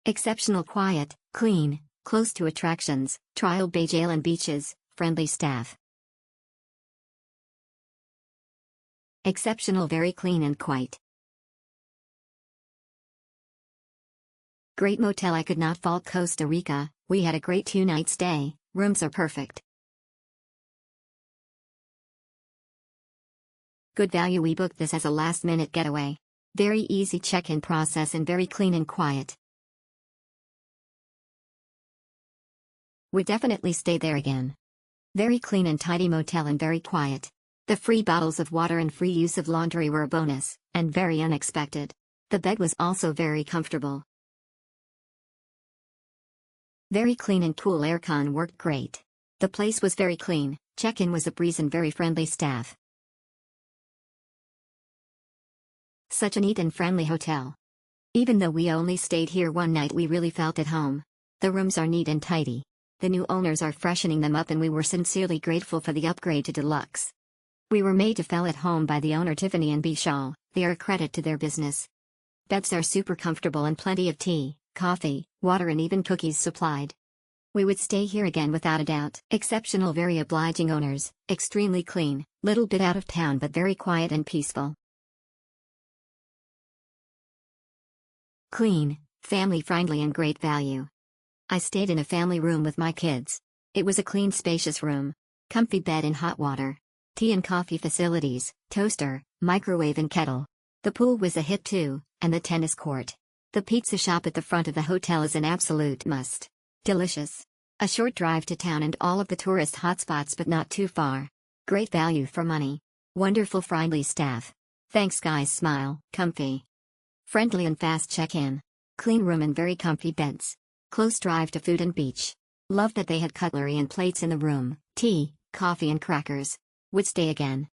Exceptional quiet, clean, close to attractions, trial bay jail and beaches, friendly staff. Exceptional, very clean and quiet. Great motel, I could not fault Costa Rica. We had a great 2-night stay, rooms are perfect. Good value, we booked this as a last-minute getaway. Very easy check-in process and very clean and quiet. Would definitely stay there again. Very clean and tidy motel and very quiet. The free bottles of water and free use of laundry were a bonus, and very unexpected. The bed was also very comfortable. Very clean and cool, aircon worked great. The place was very clean, check-in was a breeze and very friendly staff. Such a neat and friendly hotel. Even though we only stayed here one night, we really felt at home. The rooms are neat and tidy. The new owners are freshening them up and we were sincerely grateful for the upgrade to deluxe. We were made to feel at home by the owner Tiffany and Bishal. They are a credit to their business. Beds are super comfortable and plenty of tea, coffee, water and even cookies supplied. We would stay here again without a doubt. Exceptional, very obliging owners, extremely clean, little bit out of town but very quiet and peaceful. Clean, family friendly and great value. I stayed in a family room with my kids. It was a clean, spacious room. Comfy bed and hot water. Tea and coffee facilities, toaster, microwave and kettle. The pool was a hit too, and the tennis court. The pizza shop at the front of the hotel is an absolute must. Delicious. A short drive to town and all of the tourist hotspots but not too far. Great value for money. Wonderful friendly staff. Thanks guys, smile. Comfy. Friendly and fast check-in. Clean room and very comfy beds. Close drive to food and beach. Loved that they had cutlery and plates in the room, tea, coffee and crackers. Would stay again.